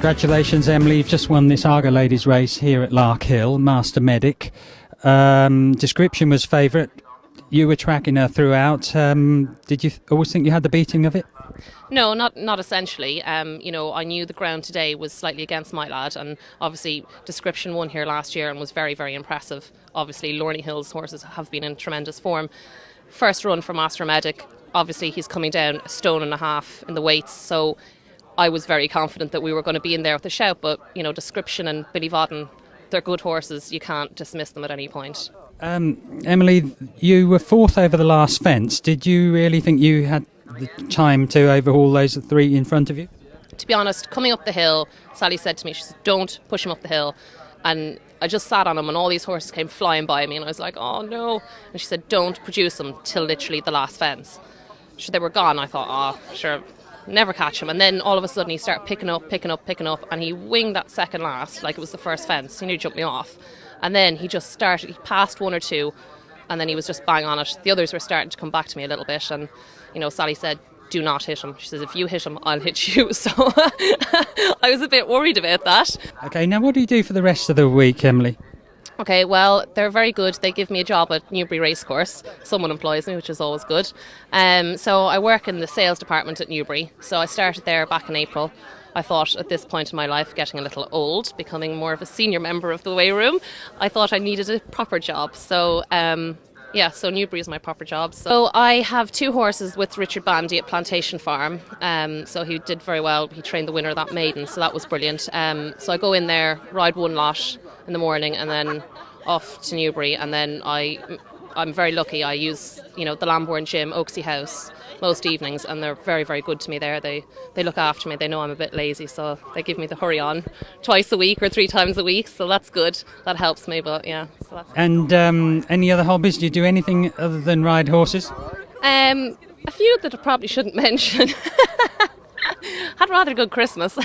Congratulations, Emily. You've just won this Arga Ladies race here at Larkhill, Master Medic. Description was favourite. You were tracking her throughout. Did you always think you had the beating of it? No, not essentially. I knew the ground today was slightly against my lad, and obviously Description won here last year and was very, very impressive. Obviously, Larkill's horses have been in tremendous form. First run for Master Medic, obviously he's coming down 1.5 stone in the weights, so I was very confident that we were going to be in there with a shout, but, Description and Billy Vodden, they're good horses. You can't dismiss them at any point. Emily, you were fourth over the last fence. Did you really think you had the time to overhaul those three in front of you? To be honest, coming up the hill, Sally said to me, she said, don't push him up the hill. And I just sat on him and all these horses came flying by me and I was like, oh no. And she said, don't produce them till literally the last fence. So they were gone. I thought, oh, sure, never catch him. And then all of a sudden he started picking up and he winged that second last like it was the first fence. He nearly jumped me off. And then he passed one or two and then he was just bang on it. The others were starting to come back to me a little bit and, Sally said, do not hit him. She says, if you hit him, I'll hit you. So I was a bit worried about that. Okay, now what do you do for the rest of the week, Emily? Okay, well, they're very good. They give me a job at Newbury Racecourse. Someone employs me, which is always good. So I work in the sales department at Newbury. So I started there back in April. I thought at this point in my life, getting a little old, becoming more of a senior member of the weigh room, I thought I needed a proper job. So so Newbury is my proper job. So I have 2 horses with Richard Bandy at Plantation Farm. So he did very well. He trained the winner of that maiden, so that was brilliant. So I go in there, ride one lot in the morning, and then off to Newbury. And then I'm very lucky. I use the Lambourne gym, Oaksey House, most evenings, and they're very, very good to me there. They look after me. They know I'm a bit lazy, so they give me the hurry on twice a week or 3 times a week. So that's good. That helps me. But yeah. So that's And any other hobbies? Do you do anything other than ride horses? A few that I probably shouldn't mention. Had a rather good Christmas.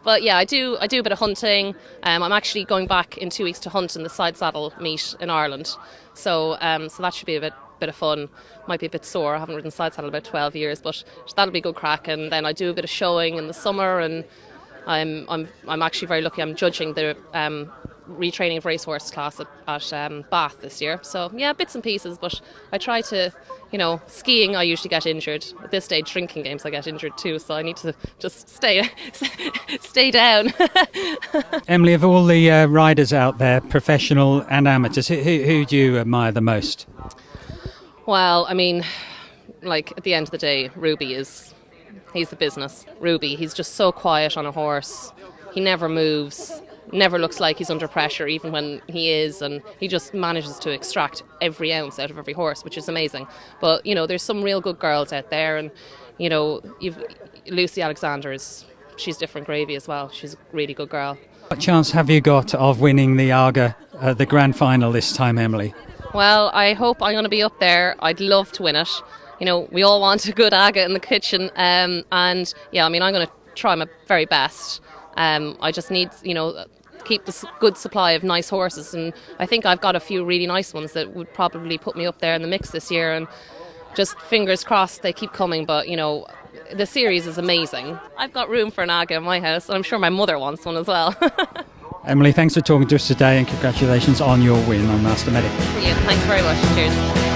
But yeah, I do a bit of hunting. I'm actually going back in 2 weeks to hunt in the side saddle meet in Ireland. So that should be a bit of fun. Might be a bit sore. I haven't ridden side saddle about 12 years, but that'll be good crack. And then I do a bit of showing in the summer, and I'm actually very lucky. I'm judging the retraining of racehorse class at Bath this year. So yeah, bits and pieces, but I try to, skiing I usually get injured. At this stage, drinking games I get injured too, so I need to just stay down. Emily, of all the riders out there, professional and amateurs, who do you admire the most? Well, I mean, at the end of the day, he's the business. Ruby, he's just so quiet on a horse. He never moves, never looks like he's under pressure, even when he is, and he just manages to extract every ounce out of every horse, which is amazing. But, there's some real good girls out there, and, you've Lucy Alexander she's different gravy as well. She's a really good girl. What chance have you got of winning the Arga, the grand final this time, Emily? Well, I hope I'm going to be up there. I'd love to win it. We all want a good Aga in the kitchen. And yeah, I'm going to try my very best. I just need, keep this good supply of nice horses. And I think I've got a few really nice ones that would probably put me up there in the mix this year. And just fingers crossed they keep coming. But, the series is amazing. I've got room for an Aga in my house. And I'm sure my mother wants one as well. Emily, thanks for talking to us today and congratulations on your win on Master Medic. Brilliant. Thanks very much. Cheers.